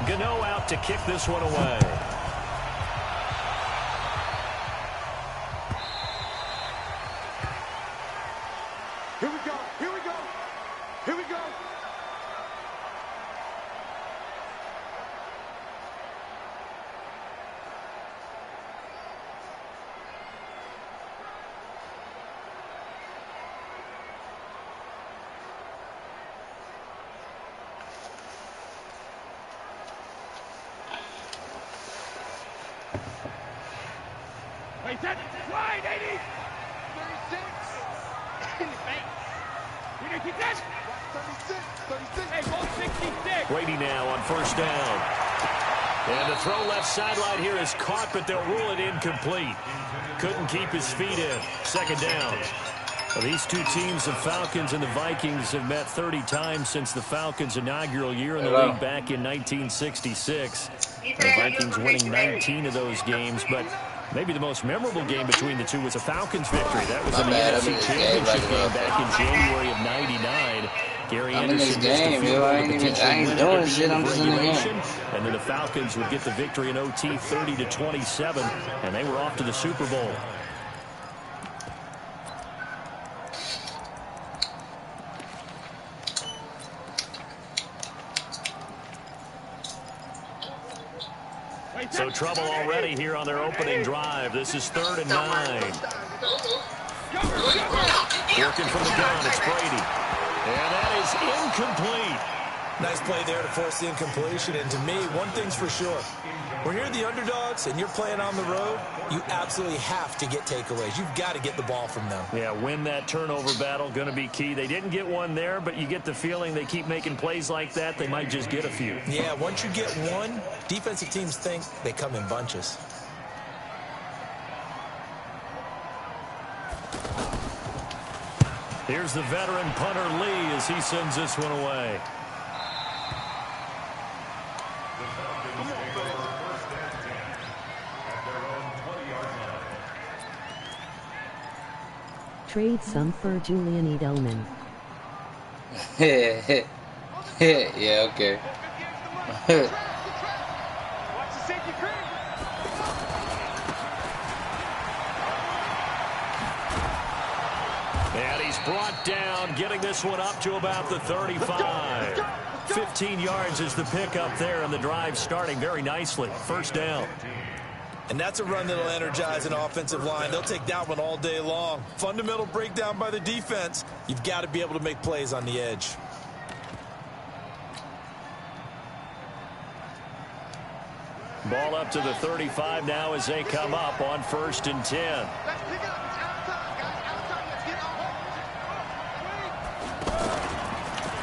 Gano out to kick this one away. Here we go. Here we go. Here we go. Wait, that's wide, 80! 36! You gonna keep that? 36! Hey, ball 66! Brady now on first down. And the throw left sideline here is caught, but they'll rule it incomplete. Couldn't keep his feet in. Second down. Well, these two teams, the Falcons and the Vikings, have met 30 times since the Falcons' inaugural year in the league back in 1966. The Vikings winning 19 of those games, but maybe the most memorable game between the two was a Falcons victory. That was in the NFC Championship game back in January of '99. Gary Anderson missed a field goal to potentially win it at the end of regulation, and then the Falcons would get the victory in OT 30-27, and they were off to the Super Bowl. So trouble already here on their opening drive. This is 3rd and 9. Working from the gun, it's Brady. And that is incomplete. Nice play there to force the incompletion. And to me, one thing's for sure. When you're the underdogs and you're playing on the road, you absolutely have to get takeaways. You've got to get the ball from them. Yeah, win that turnover battle, going to be key. They didn't get one there, but you get the feeling they keep making plays like that, they might just get a few. Yeah, once you get one, defensive teams think they come in bunches. Here's the veteran punter Lee as he sends this one away. Trade some for Julian Edelman. Yeah, okay. And he's brought down, getting this one up to about the 35. 15 yards is the pickup there, and the drive starting very nicely. First down. And that's a run that'll energize an offensive line. They'll take that one all day long. Fundamental breakdown by the defense. You've got to be able to make plays on the edge. Ball up to the 35 now as they come up on 1st and 10.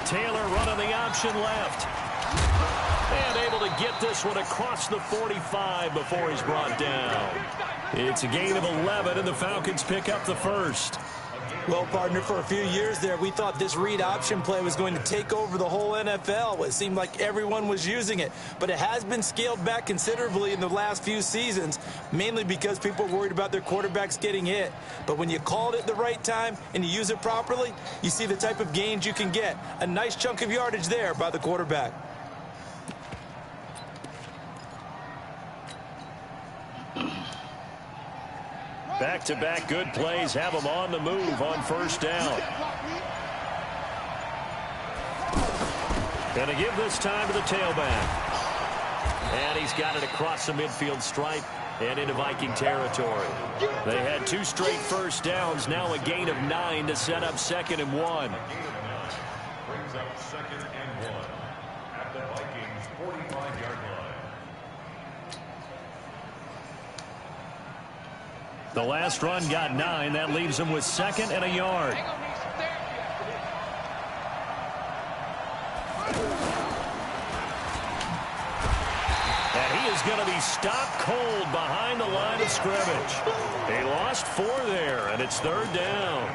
Taylor running the option left. And able to get this one across the 45 before he's brought down. It's a gain of 11, and the Falcons pick up the first. Well, partner, for a few years there, we thought this read option play was going to take over the whole NFL. It seemed like everyone was using it. But it has been scaled back considerably in the last few seasons, mainly because people are worried about their quarterbacks getting hit. But when you call it at the right time and you use it properly, you see the type of gains you can get. A nice chunk of yardage there by the quarterback. Back-to-back good plays have him on the move on first down. Going to give this time to the tailback. And he's got it across the midfield stripe and into Viking territory. They had 2 straight first downs, now a gain of 9 to set up 2nd and 1. Brings up 2nd and 1 at the Vikings 45-yard line. The last run got 9. That leaves him with 2nd and a yard. And he is going to be stopped cold behind the line of scrimmage. They lost 4 there, and it's 3rd down.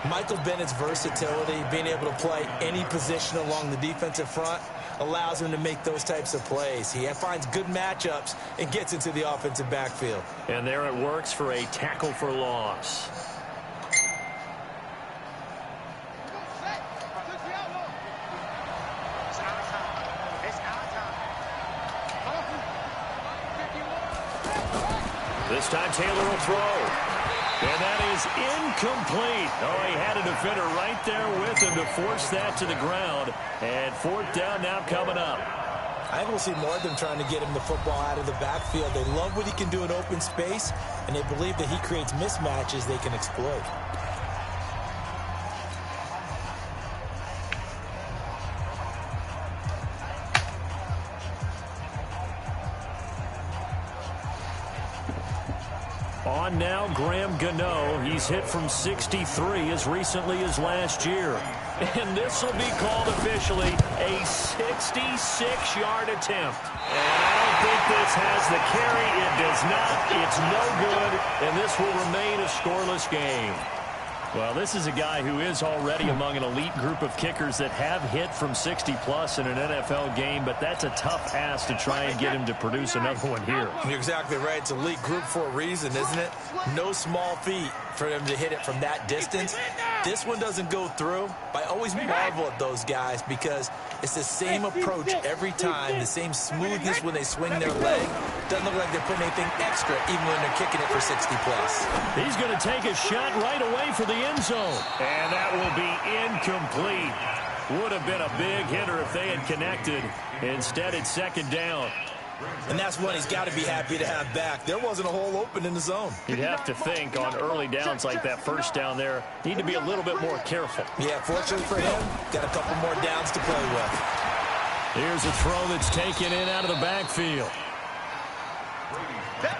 Michael Bennett's versatility, being able to play any position along the defensive front, allows him to make those types of plays. He finds good matchups and gets into the offensive backfield. And there it works for a tackle for loss. This time Taylor will throw. And that is incomplete. Oh, he had a defender right there with him to force that to the ground. And fourth down now coming up. I think we'll see more of them trying to get him the football out of the backfield. They love what he can do in open space, and they believe that he creates mismatches they can exploit. On now, Graham Gano. He's hit from 63 as recently as last year. And this will be called officially a 66-yard attempt. And I don't think this has the carry. It does not. It's no good. And this will remain a scoreless game. Well, this is a guy who is already among an elite group of kickers that have hit from 60-plus in an NFL game, but that's a tough ask to try and get him to produce another one here. You're exactly right. It's a elite group for a reason, isn't it? No small feat for them to hit it from that distance. This one doesn't go through. I always marvel at those guys because it's the same approach every time, the same smoothness when they swing their leg. Doesn't look like they're putting anything extra even when they're kicking it for 60-plus. He's going to take a shot right away for the end zone. And that will be incomplete. Would have been a big hitter if they had connected. Instead, it's second down. And that's one he's got to be happy to have back. There wasn't a hole open in the zone. You'd have to think on early downs like that first down there, need to be a little bit more careful. Yeah, fortunately for him, got a couple more downs to play with. Here's a throw that's taken in out of the backfield.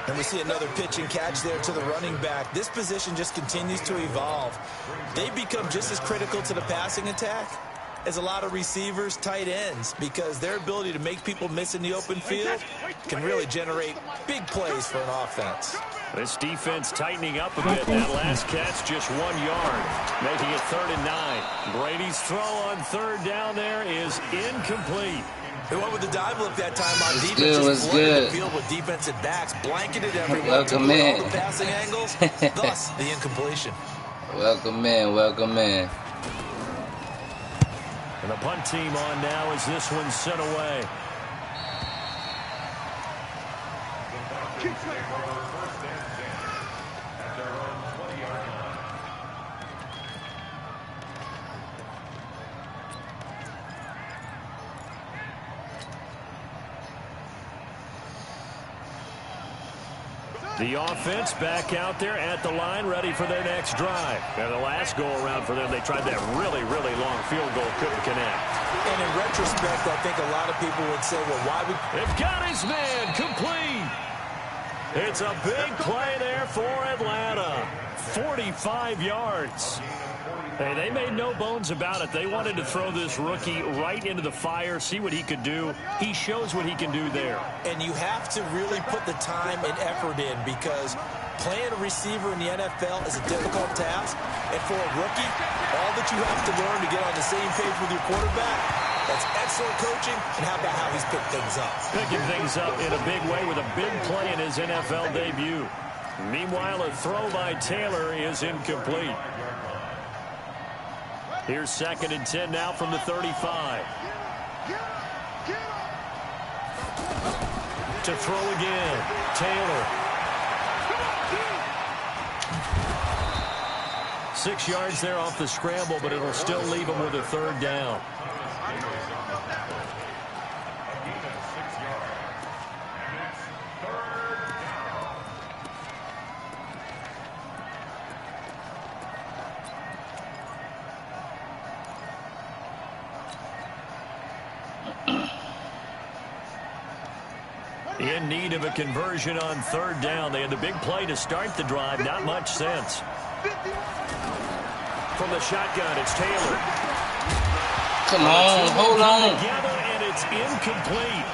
And we see another pitch and catch there to the running back. This position just continues to evolve. They become just as critical to the passing attack as a lot of receivers, tight ends, because their ability to make people miss in the open field can really generate big plays for an offense. This defense tightening up a bit. That last catch just 1 yard, making it 3rd and 9. Brady's throw on third down there is incomplete. They went with the dive look that time on defense. Just flooded the field with defensive backs, blanketed everyone. Welcome in. All the passing angles, thus the incompletion. Welcome in, welcome in. And the punt team on now as this one's sent away. The offense back out there at the line, ready for their next drive. And the last go-around for them, they tried that really, really long field goal, couldn't connect. And in retrospect, I think a lot of people would say, well, why would... They've got his man, complete. It's a big play there for Atlanta. 45 yards. Hey, they made no bones about it. They wanted to throw this rookie right into the fire, see what he could do. He shows what he can do there. And you have to really put the time and effort in because playing a receiver in the NFL is a difficult task. And for a rookie, all that you have to learn to get on the same page with your quarterback, that's excellent coaching. And how about how he's picked things up? Picking things up in a big way with a big play in his NFL debut. Meanwhile, a throw by Taylor is incomplete. Here's 2nd and 10 now from the 35. To throw again, Taylor. 6 yards there off the scramble, but it'll still leave him with a 3rd down. In need of a conversion on 3rd down. They had the big play to start the drive. Not much sense. From the shotgun, it's Taylor. Come on, hold on. Together, and it's incomplete.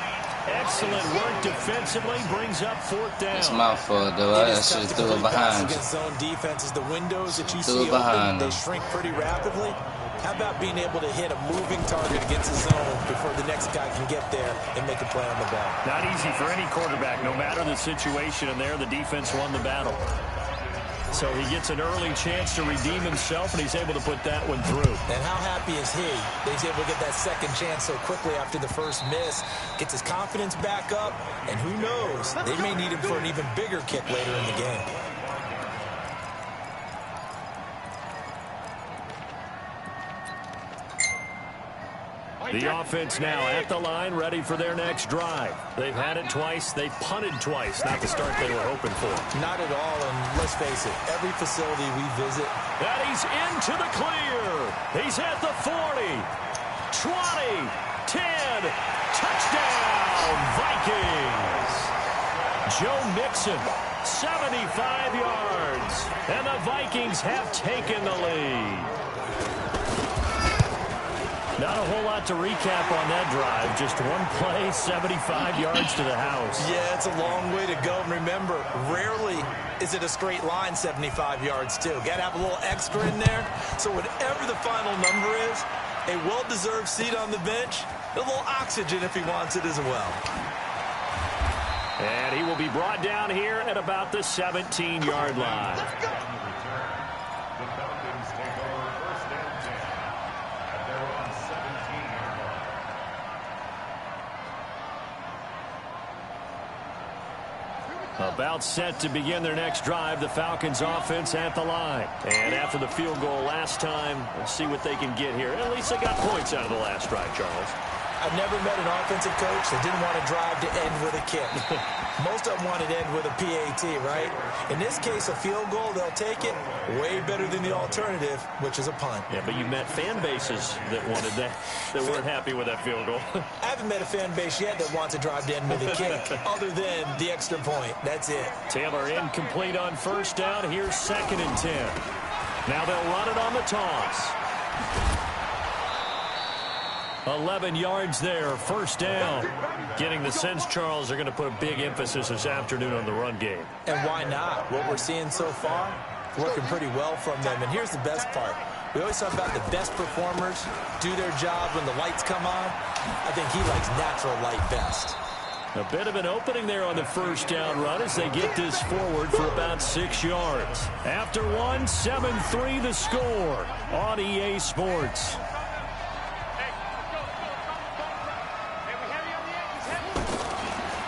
Excellent work defensively. Brings up 4th down. It's my fault, though. I should have threw it behind you. Zone defenses, the windows that you Threw it see behind open, they them. shrink pretty rapidly. How about being able to hit a moving target against the zone before the next guy can get there and make a play on the ball? Not easy for any quarterback, no matter the situation, and there the defense won the battle. So he gets an early chance to redeem himself, and he's able to put that one through. And how happy is he that he's able to get that second chance so quickly after the first miss, gets his confidence back up, and who knows, they may need him for an even bigger kick later in the game. The offense now at the line, ready for their next drive. They've had it twice. They've punted twice. Not the start they were hoping for. Not at all, and let's face it, every facility we visit. And he's into the clear. He's at the 40, 20, 10. Touchdown, Vikings. Joe Mixon, 75 yards. And the Vikings have taken the lead. Not a whole lot to recap on that drive. Just one play, 75 yards to the house. Yeah, it's a long way to go. And remember, rarely is it a straight line 75 yards, too. Got to have a little extra in there. So whatever the final number is, a well-deserved seat on the bench, a little oxygen if he wants it as well. And he will be brought down here at about the 17-yard line. The Falcons take over first and 10 at their own 17-yard line. About set to begin their next drive, the Falcons offense at the line. And after the field goal last time, we'll see what they can get here. At least they got points out of the last drive, Charles. I've never met an offensive coach that didn't want to drive to end with a kick. Most of them want to end with a PAT, right? In this case, a field goal, they'll take it. Way better than the alternative, which is a punt. Yeah, but you met fan bases that wanted that, that weren't happy with that field goal. I haven't met a fan base yet that wants to drive to end with a kick, other than the extra point. That's it. Taylor incomplete on first down. Here's 2nd and 10. Now they'll run it on the toss. 11 yards there, first down. Getting the sense, Charles, they're going to put a big emphasis this afternoon on the run game. And why not? What we're seeing so far, working pretty well from them. And here's the best part. We always talk about the best performers do their job when the lights come on. I think he likes natural light best. A bit of an opening there on the first down run as they get this forward for about 6 yards. After one, 7-3 the score on EA Sports.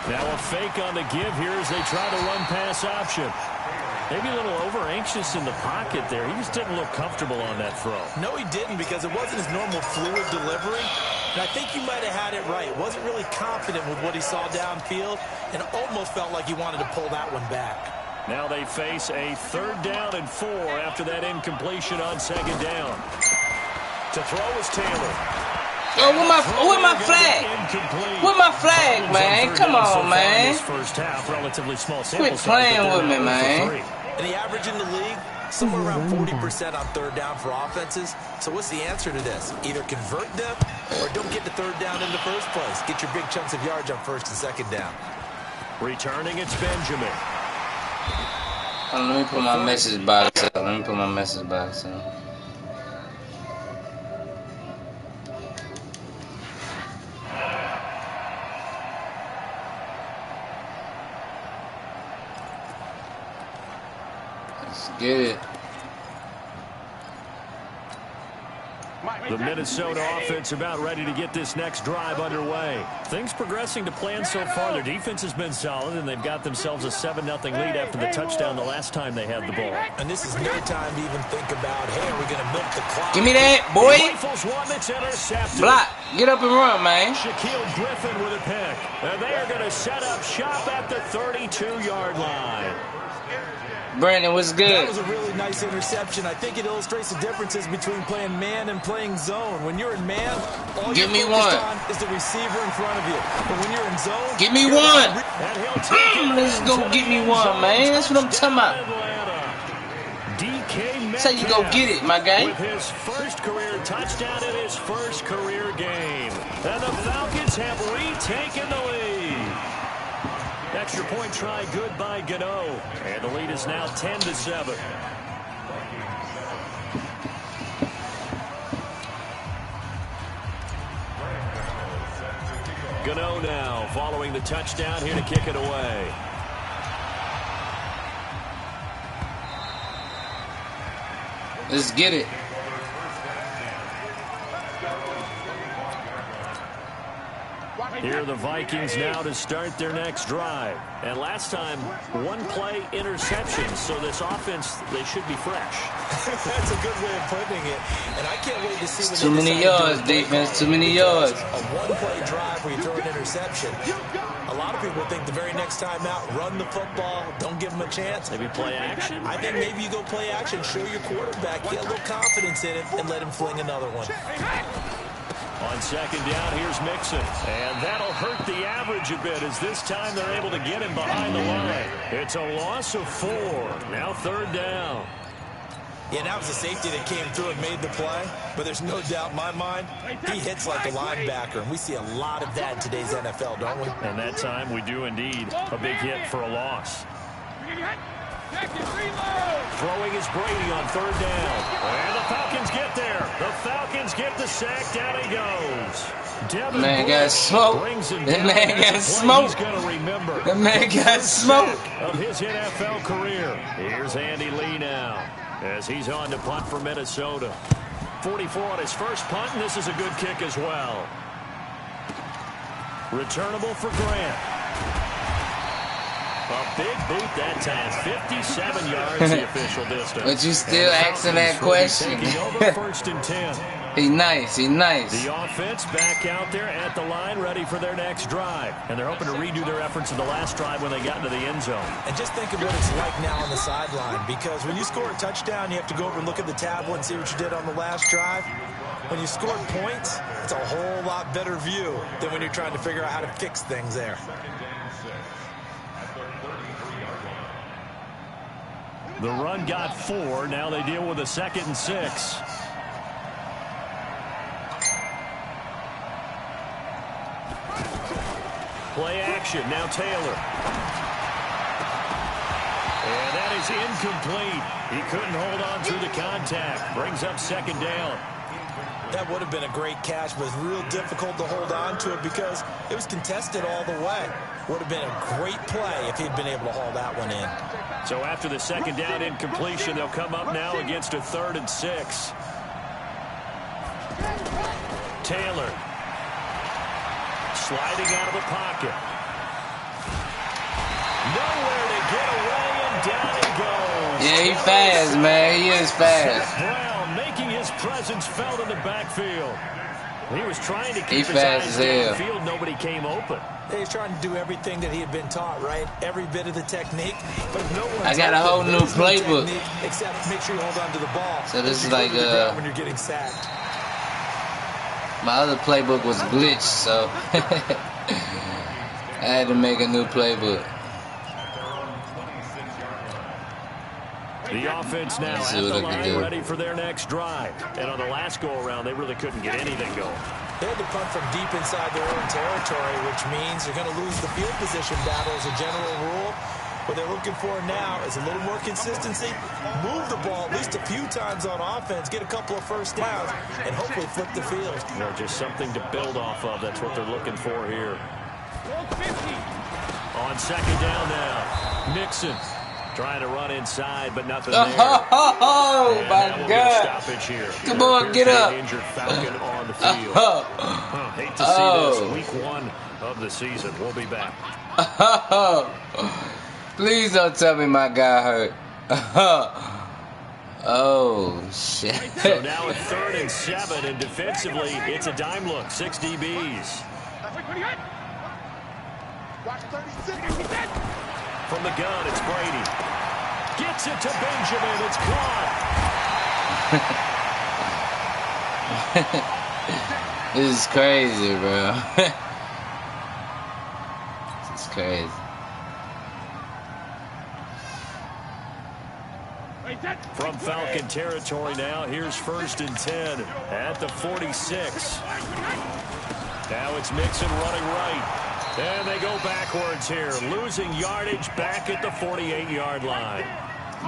Now a fake on the give here as they try to run pass option. Maybe a little over-anxious in the pocket there. He just didn't look comfortable on that throw. No, he didn't, because it wasn't his normal fluid delivery. And I think you might have had it right. Wasn't really confident with what he saw downfield and almost felt like he wanted to pull that one back. Now they face a 3rd down and 4 after that incompletion on 2nd down. To throw is Taylor. Oh, with my flag? With my flag, man. Come on, man. First half, relatively small sample Quit playing with me, man. And the average in the league, somewhere around 40% on 3rd down for offenses. So what's the answer to this? Either convert them or don't get to 3rd down in the first place. Get your big chunks of yards on 1st and 2nd down. Returning, it's Benjamin. Let me put my message box up. Get it. The Minnesota offense about ready to get this next drive underway. Things progressing to plan so far. Their defense has been solid, and they've got themselves a 7-0 lead after the touchdown the last time they had the ball. And this is no time to even think about, hey, are we going to milk the clock? Give me that, boy. One that's intercepted. Block. Get up and run, man. Shaquille Griffin with a pick. And they are going to set up shop at the 32-yard line. Brandon, what's good? That was a really nice interception. I think it illustrates the differences between playing man and playing zone. When you're in man, all you're focused on is the receiver in front of you. But when you're in zone, give me one. Let's go get me one, man. That's what I'm talking about. That's how you go get it, my guy. With his first career touchdown in his first career game. And the Falcons have retaken the lead. Extra point try good by Gano. And the lead is now 10-7. Gano now following the touchdown here to kick it away. Let's get it. Here are the Vikings now to start their next drive. And last time, one-play interception. So this offense, they should be fresh. That's a good way of putting it. And I can't wait to see what Too many yards, defense. Too many yards. A one-play drive where you throw an interception. A lot of people think the very next time out, run the football, don't give them a chance. Maybe play action? I think maybe you go play action, show your quarterback, get a little confidence in it, and let him fling another one. On second down, here's Mixon. And that'll hurt the average a bit as this time they're able to get him behind the line. It's a loss of 4. Now third down. Yeah, that was a safety that came through and made the play. But there's no doubt in my mind, he hits like a linebacker. And we see a lot of that in today's NFL, don't we? And that time we do indeed. A big hit for a loss. Throwing is Brady on third down. And the Falcons get there. The Falcons get the sack. Down he goes. The man got smoked. The man got smoked. The man got smoked. Of his NFL career. Here's Andy Lee now as he's on to punt for Minnesota. 44 on his first punt, and this is a good kick as well. Returnable for Grant. A big boot that time. 57 yards the official distance. But you still asking that question. Over first and 10. He nice. He nice. The offense back out there at the line, ready for their next drive. And they're hoping to redo their efforts in the last drive when they got into the end zone. And just think of what it's like now on the sideline. Because when you score a touchdown, you have to go over and look at the tablet and see what you did on the last drive. When you scored points, it's a whole lot better view than when you're trying to figure out how to fix things there. The run got 4. Now they deal with a 2nd and 6. Play action. Now Taylor. And that is incomplete. He couldn't hold on through the contact. Brings up 2nd down. That would have been a great catch, but it's real difficult to hold on to it because it was contested all the way. Would have been a great play if he'd been able to haul that one in. So after the 2nd down incompletion, they'll come up now against a 3rd and 6. Taylor. Sliding out of the pocket. Nowhere to get away, and down he goes. Yeah, he fast, man. He is fast. Brown making his presence felt in the backfield. He was trying to keep his eyes downfield. Nobody came open. He's trying to do everything that he had been taught, right? Every bit of the technique. But no one. I got a whole new playbook. Except make sure you hold on to the ball. So this is like when you're getting sacked. My other playbook was glitched, so I had to make a new playbook. The offense now at the line, ready for their next drive. And on the last go-around, they really couldn't get anything going. They had to punt from deep inside their own territory, which means they're going to lose the field position battle as a general rule. What they're looking for now is a little more consistency, move the ball at least a few times on offense, get a couple of first downs, and hopefully flip the field. You know, just something to build off of. That's what they're looking for here. On 2nd down now, Mixon trying to run inside, but nothing there. Oh, my God. Stoppage here. Come on, get up. Injured Falcon on the field. Hate to see this. Week 1 of the season. We'll be back. Please don't tell me my guy hurt. Oh, shit. So now it's 3rd and 7, and defensively, it's a dime look. 6 DBs. From the gun, it's Brady. Gets it to Benjamin. It's caught. This is crazy, bro. This is crazy. From Falcon territory now, here's 1st and 10 at the 46. Now it's Mixon running right. And they go backwards here, losing yardage back at the 48-yard line.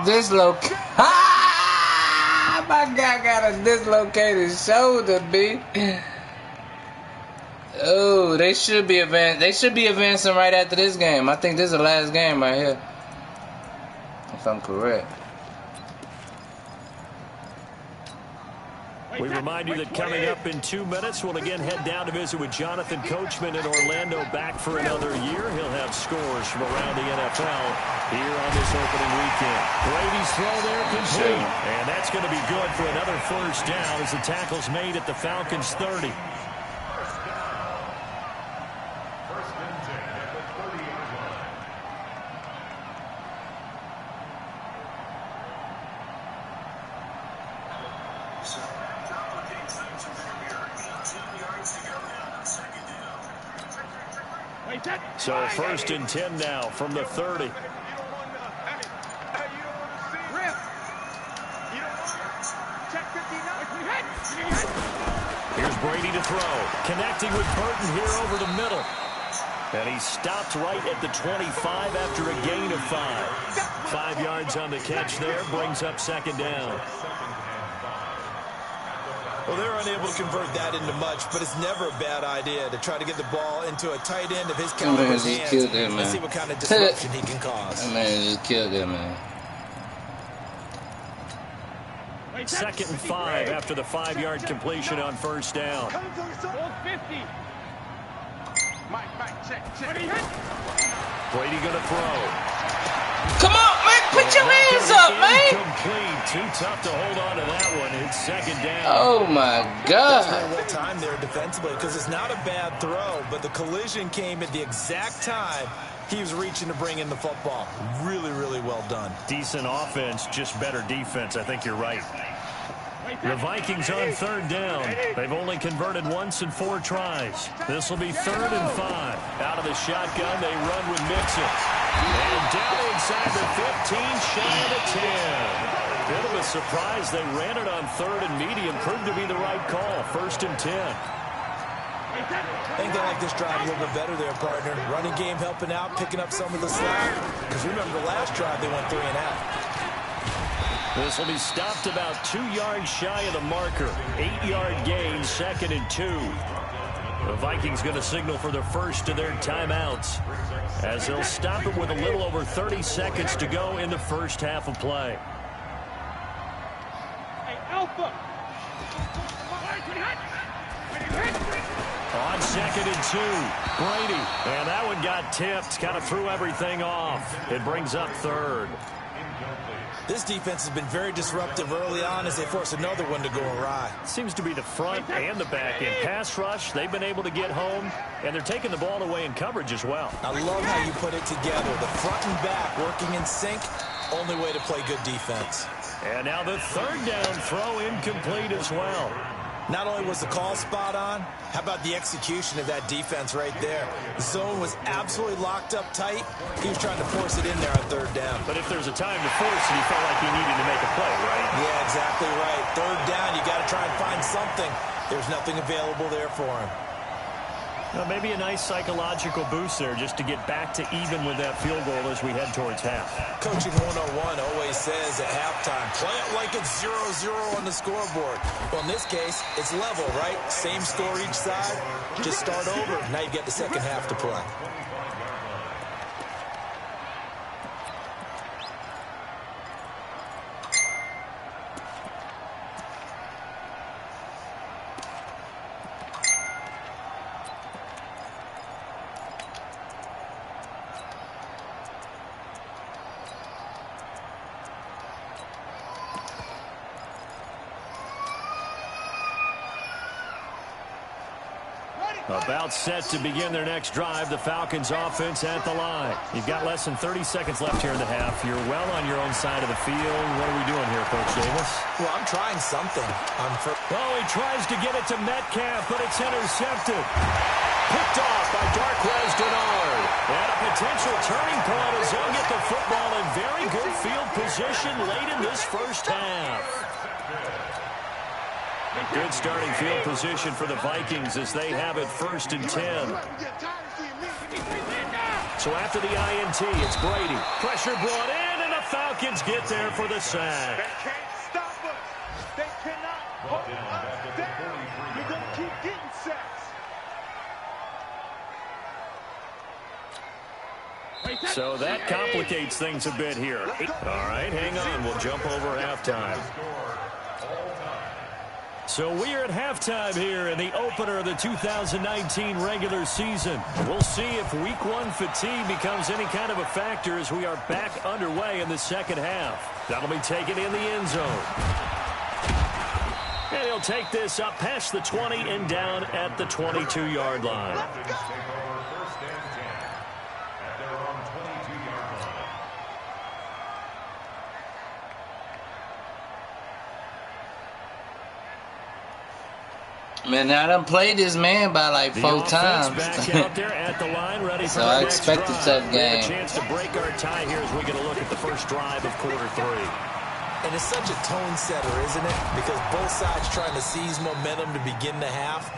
Dislocate. Ah! My guy got a dislocated shoulder, B. Oh, they should be advancing right after this game. I think this is the last game right here, if I'm correct. We remind you that coming up in 2 minutes, we'll again head down to visit with Jonathan Coachman in Orlando, back for another year. He'll have scores from around the NFL here on this opening weekend. Brady's throw there complete. And that's going to be good for another first down as the tackle's made at the Falcons 30. So first and 10 now from the 30. Here's Brady to throw. Connecting with Burton here over the middle. And he stopped right at the 25 after a gain of 5. 5 yards on the catch there. Brings up second down. Well, they're unable to convert that into much, but it's never a bad idea to try to get the ball into a tight end of his caliber's hands and see what kind of disruption he can cause. That man just killed that man. Second and 5 after the 5-yard completion on first down. Brady going to throw. Come on, man. Put your hands up, man. Incomplete. Too tough to hold on to that one. It's second down. Oh, my God. That's very well timed there defensively because it's not a bad throw, but the collision came at the exact time he was reaching to bring in the football. Really, really well done. Decent offense, just better defense. I think you're right. The Vikings on third down. They've only converted once in 4 tries. This will be 3rd and 5. Out of the shotgun, they run with Mixon. And down inside the 15, shy of the 10. Bit of a surprise. They ran it on 3rd and medium. Proved to be the right call. 1st and 10. I think they like this drive a little bit better there, partner. Running game helping out, picking up some of the slack. Because remember, the last drive they went 3 and out. This will be stopped about 2 yards shy of the marker. 8-yard gain, 2nd and 2. The Vikings going to signal for the first of their timeouts as they'll stop it with a little over 30 seconds to go in the first half of play. Hey, Alpha. On 2nd and 2, Brady. And that one got tipped, kind of threw everything off. It brings up 3rd. This defense has been very disruptive early on as they force another one to go awry. Seems to be the front and the back end. Pass rush, they've been able to get home, and they're taking the ball away in coverage as well. I love how you put it together. The front and back working in sync, only way to play good defense. And now the 3rd down throw incomplete as well. Not only was the call spot on, how about the execution of that defense right there? The zone was absolutely locked up tight. He was trying to force it in there on 3rd down. But if there's a time to force it, he felt like he needed to make a play, right? Yeah, exactly right. 3rd down, you got to try and find something. There's nothing available there for him. Well, maybe a nice psychological boost there just to get back to even with that field goal as we head towards half. Coaching 101 always says at halftime, play it like it's 0-0 on the scoreboard. Well, in this case, it's level, right? Same score each side. Just start over. Now you get the second half to play. About set to begin their next drive. The Falcons offense at the line. You've got less than 30 seconds left here in the half. You're well on your own side of the field. What are we doing here, Coach Davis? Well, I'm trying something. Oh, he tries to get it to Metcalf, but it's intercepted. Picked off by Darquez Denard. And a potential turning point as they'll get the football in very good field position late in this first half. Good starting field position for the Vikings as they have it 1st and 10. So after the INT, it's Brady. Pressure brought in, and the Falcons get there for the sack. They can't stop us. They cannot hold us down. We're going to keep getting sacks. So that complicates things a bit here. All right, hang on. We'll jump over halftime. So we are at halftime here in the opener of the 2019 regular season. We'll see if week one fatigue becomes any kind of a factor as we are back underway in the second half. That'll be taken in the end zone. And he'll take this up past the 20 and down at the 22-yard line. Man, I done played this man by like 4 times. Back out there at the line, ready so for I the expect a next tough drive. We have game. a chance to break our tie here as we get a look at the first drive of quarter 3. And it's such a tone setter, isn't it? Because both sides trying to seize momentum to begin the half.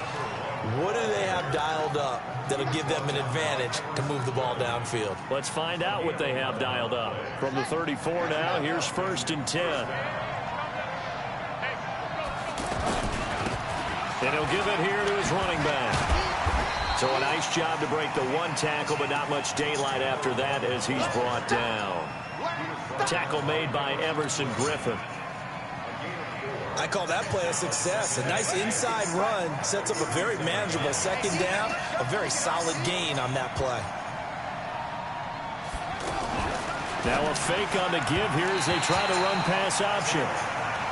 What do they have dialed up that'll give them an advantage to move the ball downfield? Let's find out what they have dialed up. From the 34 now, here's 1st and 10. And he'll give it here to his running back. So a nice job to break the 1 tackle, but not much daylight after that as he's brought down. Tackle made by Emerson Griffin. I call that play a success. A nice inside run sets up a very manageable 2nd down. A very solid gain on that play. Now a fake on the give here as they try to run pass option.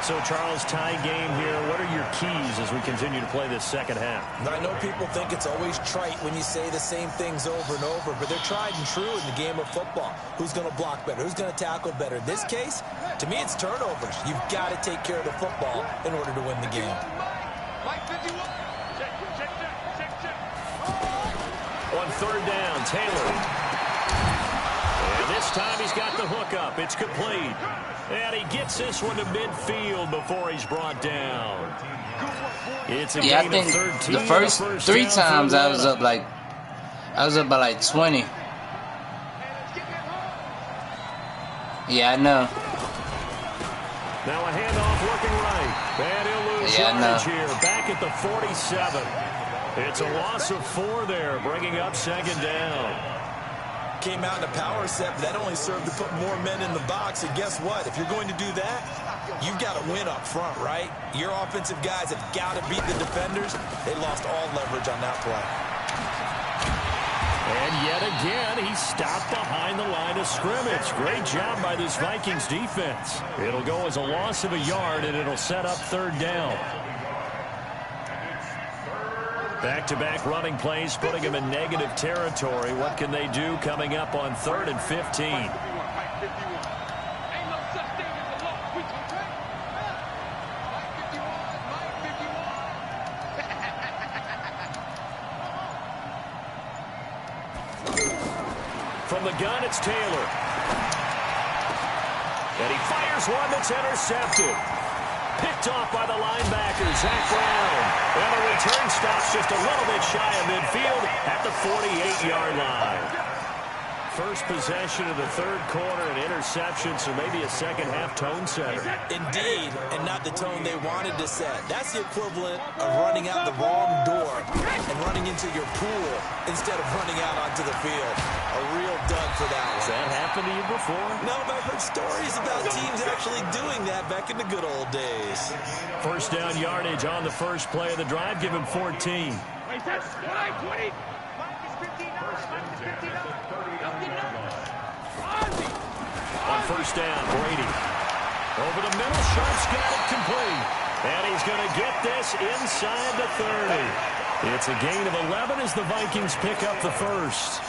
So, Charles, tie game here. What are your keys as we continue to play this second half? I know people think it's always trite when you say the same things over and over, but they're tried and true in the game of football. Who's going to block better? Who's going to tackle better? In this case, to me, it's turnovers. You've got to take care of the football in order to win the game. On 3rd down, Taylor. And this time he's got the hook up. It's complete. And he gets this one to midfield before he's brought down. It's a gain of 13. The first 3 times I was up by like 20. Yeah, I know. Now a handoff looking right. And he'll lose yardage here. Back at the 47. It's a loss of 4 there, bringing up 2nd down. Came out in a power set, but that only served to put more men in the box. And guess what? If you're going to do that, you've got to win up front, right? Your offensive guys have got to beat the defenders. They lost all leverage on that play. And yet again, he stopped behind the line of scrimmage. Great job by this Vikings defense. It'll go as a loss of a yard, and it'll set up 3rd down. Back-to-back running plays, putting them in negative territory. What can they do coming up on 3rd and 15? From the gun, it's Taylor. And he fires one that's intercepted. Picked off by the linebacker, Zach Brown. And the return stops just a little bit shy of midfield at the 48-yard line. First possession of the 3rd quarter, an interception, so maybe a second-half tone setter. Indeed, and not the tone they wanted to set. That's the equivalent of running out the wrong door and running into your pool instead of running out onto the field. A real dud for that one. Has that happened to you before? No, but I've heard stories about teams actually doing that back in the good old days. First down yardage on the first play of the drive. Give him 14. Wait, that's 20. On first down, Brady. Over the middle, Sharp's got it complete. And he's going to get this inside the 30. It's a gain of 11 as the Vikings pick up the first.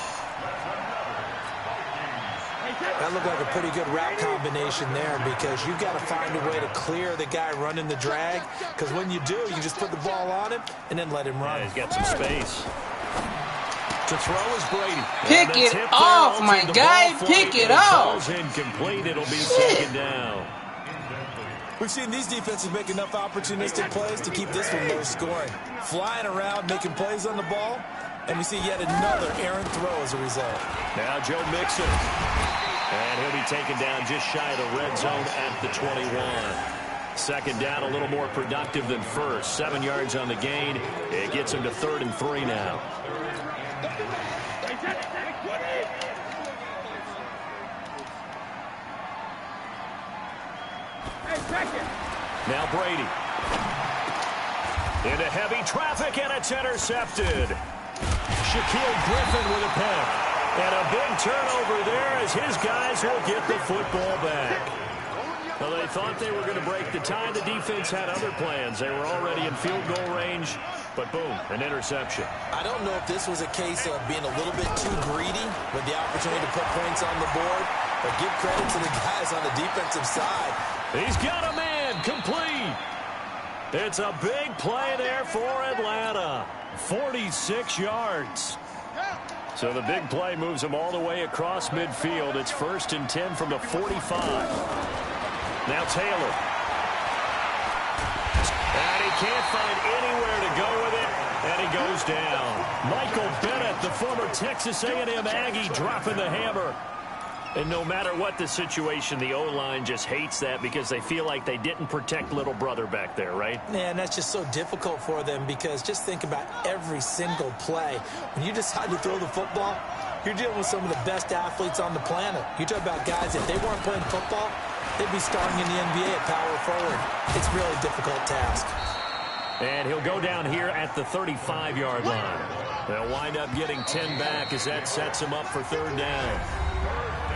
That looked like a pretty good route combination there because you've got to find a way to clear the guy running the drag, because when you do, you just put the ball on him and then let him run. Yeah, he's got some space. To throw is Brady. Pick it off, my guy. Pick it off. Incomplete. It'll be 2nd down. We've seen these defenses make enough opportunistic plays to keep this one low scoring. Flying around, making plays on the ball, and we see yet another errant throw as a result. Now Joe Mixon. And he'll be taken down just shy of the red zone at the 21. 2nd down, a little more productive than first. 7 yards on the gain. It gets him to 3rd and 3 now. Now Brady. Into heavy traffic, and it's intercepted. Shaquille Griffin with a pick. And a big turnover there as his guys will get the football back. Well, they thought they were going to break the tie. The defense had other plans. They were already in field goal range, but boom, an interception. I don't know if this was a case of being a little bit too greedy with the opportunity to put points on the board, but give credit to the guys on the defensive side. He's got a man, complete. It's a big play there for Atlanta. 46 yards. So the big play moves them all the way across midfield. It's 1st and 10 from the 45. Now Taylor. And he can't find anywhere to go with it, and he goes down. Michael Bennett, the former Texas A&M Aggie, dropping the hammer. And no matter what the situation, the O-line just hates that because they feel like they didn't protect little brother back there, right? Yeah, and that's just so difficult for them because just think about every single play. When you decide to throw the football, you're dealing with some of the best athletes on the planet. You talk about guys, if they weren't playing football, they'd be starting in the NBA at power forward. It's a really difficult task. And he'll go down here at the 35-yard line. They'll wind up getting 10 back as that sets him up for 3rd down.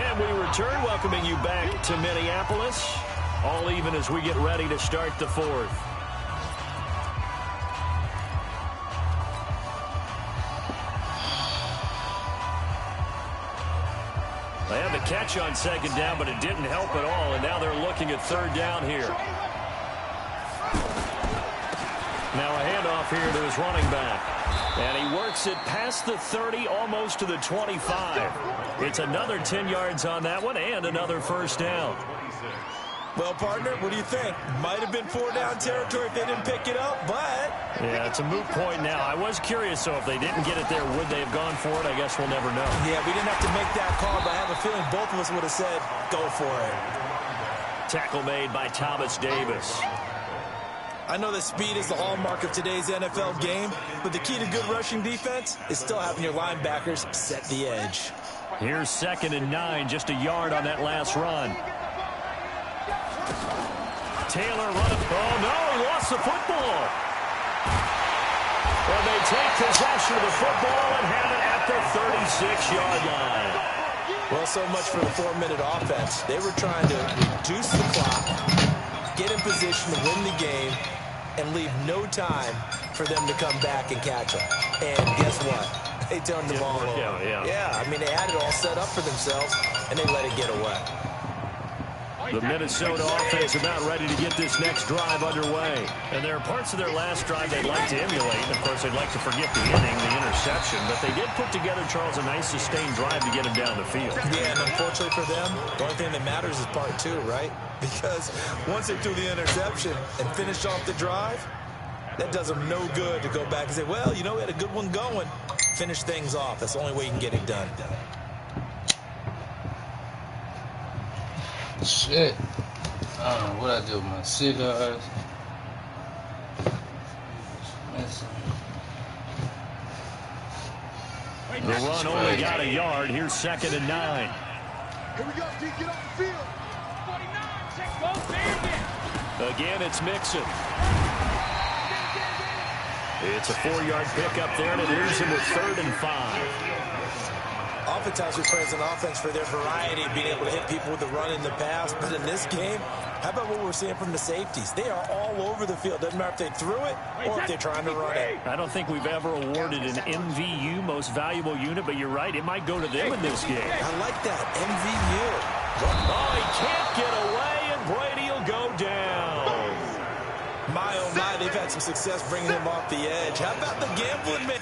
And we return, welcoming you back to Minneapolis. All even as we get ready to start the 4th. They had the catch on 2nd down, but it didn't help at all. And now they're looking at 3rd down here. Now a handoff here to his running back. And he works it past the 30, almost to the 25. It's another 10 yards on that one and another 1st down. Well, partner, what do you think? Might have been 4-down territory if they didn't pick it up, but... Yeah, it's a moot point now. I was curious, so if they didn't get it there, would they have gone for it? I guess we'll never know. Yeah, we didn't have to make that call, but I have a feeling both of us would have said, go for it. Tackle made by Thomas Davis. I know that speed is the hallmark of today's NFL game, but the key to good rushing defense is still having your linebackers set the edge. Here's 2nd and 9, just a yard on that last run. Taylor running. Oh, no, he lost the football. And they take possession of the football and have it at the 36-yard line. Well, so much for the 4-minute offense. They were trying to reduce the clock, get in position to win the game, and leave no time for them to come back and catch them. And guess what? They turned the ball over. Yeah, I mean, they had it all set up for themselves, and they let it get away. The Minnesota offense about ready to get this next drive underway. And there are parts of their last drive they'd like to emulate. Of course, they'd like to forget the inning, the interception. But they did put together, Charles, a nice sustained drive to get him down the field. Yeah, and unfortunately for them, the only thing that matters is part 2, right? Because once they threw the interception and finished off the drive, that does them no good to go back and say, well, you know, we had a good one going. Finish things off. That's the only way you can get it done. Shit. I don't know what I do with my cigars. The run only got a yard. Here's 2nd and 9. Here we go, D. Get off the field. 49, 6, Again, it's Mixon. It's a 4-yard pickup there, and it leaves him with 3rd and 5. Oftentimes we praise an offense for their variety of being able to hit people with the run in the pass. But in this game, how about what we're seeing from the safeties? They are all over the field. Doesn't matter if they threw it or if they're trying to run it. I don't think we've ever awarded an MVU, most valuable unit, but you're right. It might go to them in this game. I like that, MVU. Oh, he can't get away, and Brady will go down. My, oh, my, they've had some success bringing him off the edge. How about the gambling man?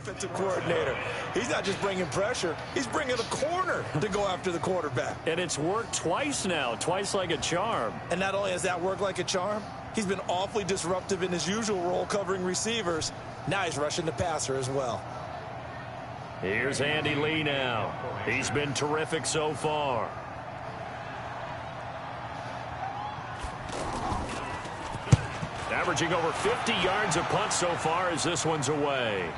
defensive coordinator. He's not just bringing pressure, he's bringing a corner to go after the quarterback. And it's worked twice now, twice like a charm. And not only has that worked like a charm, he's been awfully disruptive in his usual role covering receivers. Now he's rushing the passer as well. Here's Andy Lee now. He's been terrific so far. Averaging over 50 yards a punt so far as this one's away.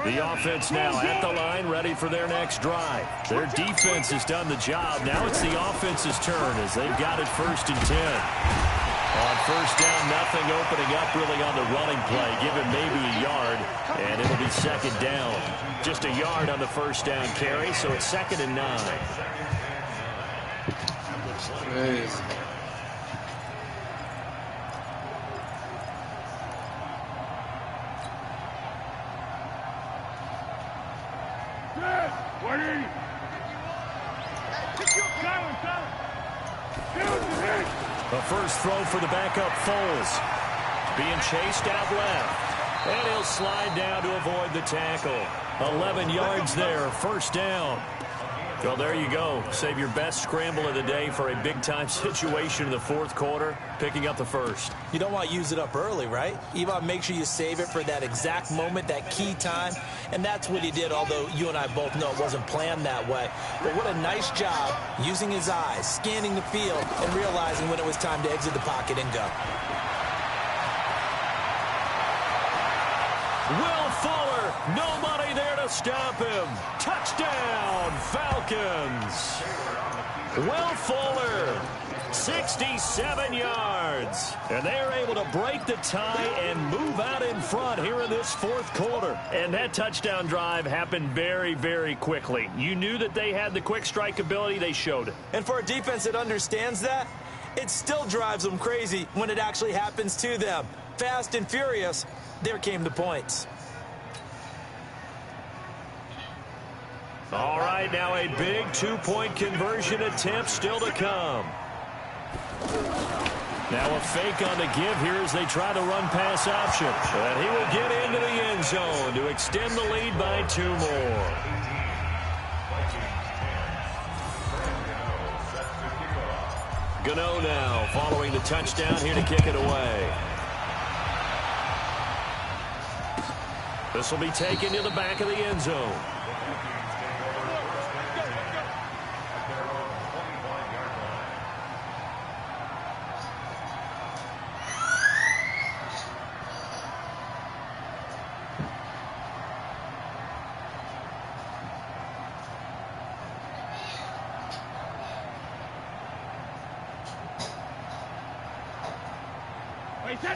The offense now at the line, ready for their next drive. Their defense has done the job. Now it's the offense's turn as they've got it 1st and 10. On 1st down, nothing opening up really on the running play. Give him maybe a yard, and it'll be 2nd down. Just a yard on the 1st down carry, so it's 2nd and 9. Crazy. The first throw for the backup Foles. Being chased out left. And he'll slide down to avoid the tackle. 11 yards there, 1st down. Well, there you go. Save your best scramble of the day for a big-time situation in the 4th quarter, picking up the 1st. You don't want to use it up early, right? You want to make sure you save it for that exact moment, that key time. And that's what he did, although you and I both know it wasn't planned that way. But what a nice job using his eyes, scanning the field, and realizing when it was time to exit the pocket and go. Will Fuller, nobody there to stop him. Touchdown, Falcons. Will Fuller, 67 yards. And they are able to break the tie and move out in front here in this 4th quarter. And that touchdown drive happened very, very quickly. You knew that they had the quick strike ability. They showed it. And for a defense that understands that, it still drives them crazy when it actually happens to them. Fast and furious. There came the points. All right, now a big 2-point conversion attempt still to come. Now a fake on the give here as they try to run pass option. And he will get into the end zone to extend the lead by 2 more. Gano now following the touchdown here to kick it away. This will be taken to the back of the end zone.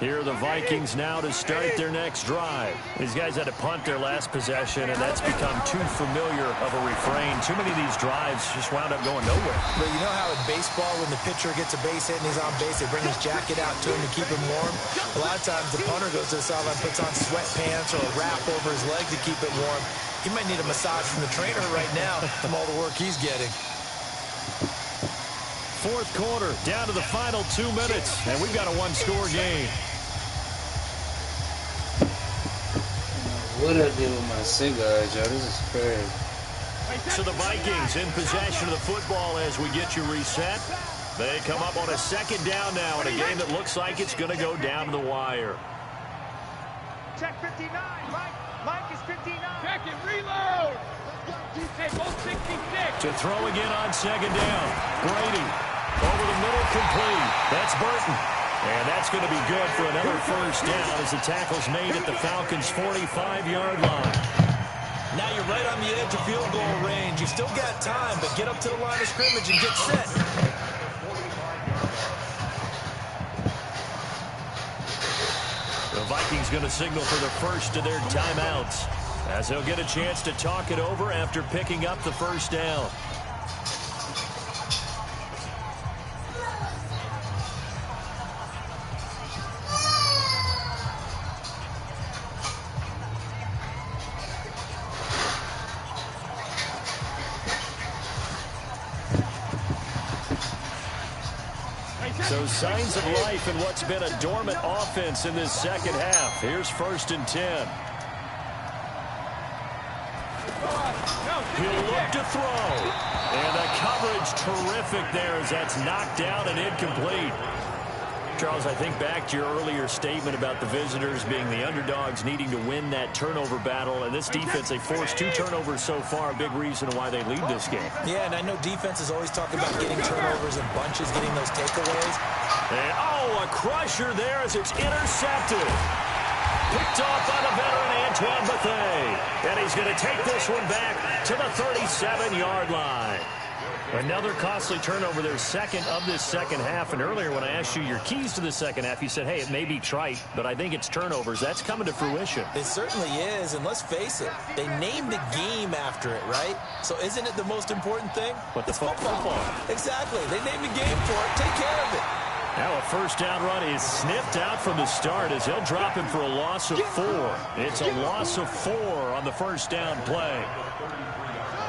Here are the Vikings now to start their next drive. These guys had to punt their last possession, and that's become too familiar of a refrain. Too many of these drives just wound up going nowhere. But you know how in baseball, when the pitcher gets a base hit and he's on base, they bring his jacket out to him to keep him warm? A lot of times the punter goes to the sideline, puts on sweatpants or a wrap over his leg to keep it warm. He might need a massage from the trainer right now from all the work he's getting. 4th quarter, down to the final 2 minutes, and we've got a 1-score game. What I did with my cigar, Joe? This is crazy. So the Vikings in possession of the football as we get you reset. They come up on a 2nd down now in a game that looks like it's going to go down to the wire. Check 59. Mike is 59. Check it. Reload. Hey, both 66. To throw again on 2nd down. Brady over the middle, complete. That's Burton. And that's going to be good for another 1st down as the tackle's made at the Falcons' 45-yard line. Now you're right on the edge of field goal range. You still got time, but get up to the line of scrimmage and get set. The Vikings going to signal for the first of their timeouts, as they'll get a chance to talk it over after picking up the first down. So signs of life in what's been a dormant offense in this second half. Here's 1st and 10. He'll look to throw. And the coverage terrific there as that's knocked down and incomplete. Charles, I think back to your earlier statement about the visitors being the underdogs needing to win that turnover battle. And this defense, they forced 2 turnovers so far, a big reason why they lead this game. Yeah, and I know defenses always talk about getting turnovers in bunches, getting those takeaways. And, a crusher there as it's intercepted. Picked off by the veteran Antoine Bethea. And he's going to take this one back to the 37-yard line. Another costly turnover, their second of this second half. And earlier when I asked you your keys to the second half, you said, hey, it may be trite, but I think it's turnovers. That's coming to fruition. It certainly is, and let's face it, they named the game after it, right? So isn't it the most important thing? What, the football? Exactly. They named the game for it. Take care of it. Now a first down run is sniffed out from the start as he'll drop him for a loss of 4. It's a loss of 4 on the first down play.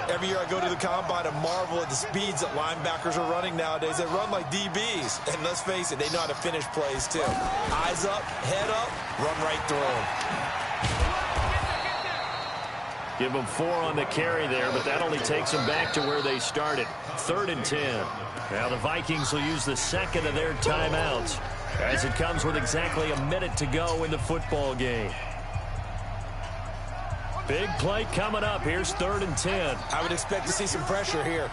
Every year I go to the combine and marvel at the speeds that linebackers are running nowadays. They run like DBs. And let's face it, they know how to finish plays too. Eyes up, head up, run right through them. Give them 4 on the carry there, but that only takes them back to where they started. 3rd and 10. Now the Vikings will use the second of their timeouts as it comes with exactly a minute to go in the football game. Big play coming up. Here's 3rd and 10. I would expect to see some pressure here.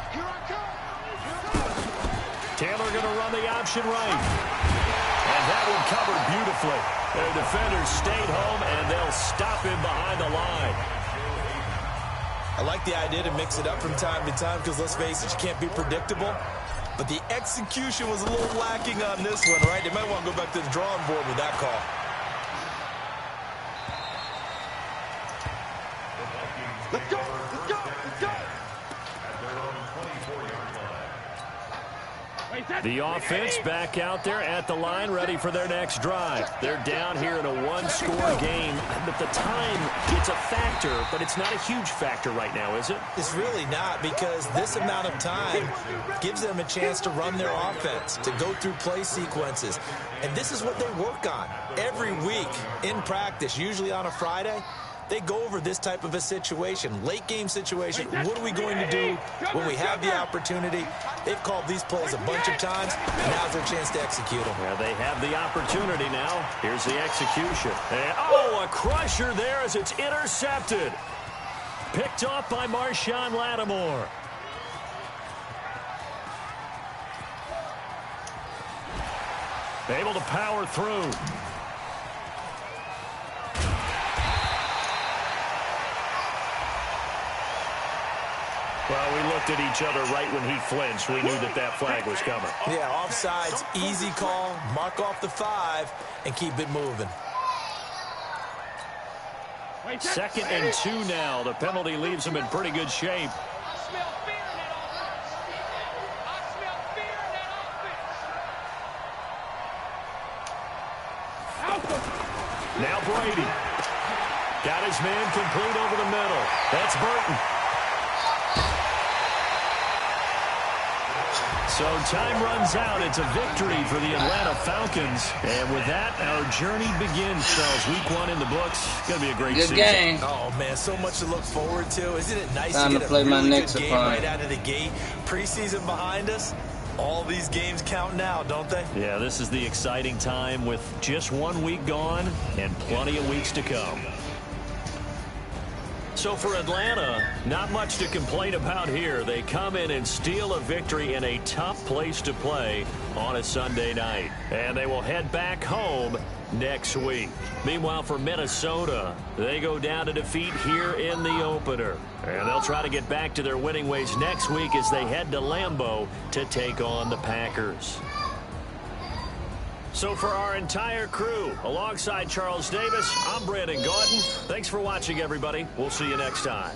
Taylor going to run the option right. And that one covered beautifully. Their defenders stayed home, and they'll stop him behind the line. I like the idea to mix it up from time to time because, let's face it, you can't be predictable. But the execution was a little lacking on this one, right? They might want to go back to the drawing board with that call. Let's go, let's go, let's go. The offense back out there at the line, ready for their next drive. They're down here in a 1-score game, but the time, it's a factor, but it's not a huge factor right now, is it? It's really not, because this amount of time gives them a chance to run their offense, to go through play sequences. And this is what they work on every week in practice, usually on a Friday. They go over this type of a situation, late game situation. What are we going to do when we have the opportunity? They've called these plays a bunch of times. Now's their chance to execute them. Yeah, they have the opportunity now. Here's the execution. And, a crusher there as it's intercepted. Picked off by Marshawn Lattimore. Able to power through. Well, we looked at each other right when he flinched. We knew that that flag was coming. Yeah, offsides, easy call. Mark off the 5 and keep it moving. 2nd and 2 now. The penalty leaves them in pretty good shape. Now Brady. Got his man complete over the middle. That's Burton. So time runs out. It's a victory for the Atlanta Falcons. And with that, our journey begins, Charles. Week 1 in the books. It's going to be a great season. Good game. Oh, man, so much to look forward to. Isn't it nice Time to to get play a my really next good game opponent. right out of the gate? Preseason behind us. All these games count now, don't they? Yeah, this is the exciting time with just 1 week gone and plenty of weeks to come. So for Atlanta, not much to complain about here. They come in and steal a victory in a tough place to play on a Sunday night. And they will head back home next week. Meanwhile, for Minnesota, they go down to defeat here in the opener. And they'll try to get back to their winning ways next week as they head to Lambeau to take on the Packers. So for our entire crew, alongside Charles Davis, I'm Brandon Gaudin. Thanks for watching, everybody. We'll see you next time.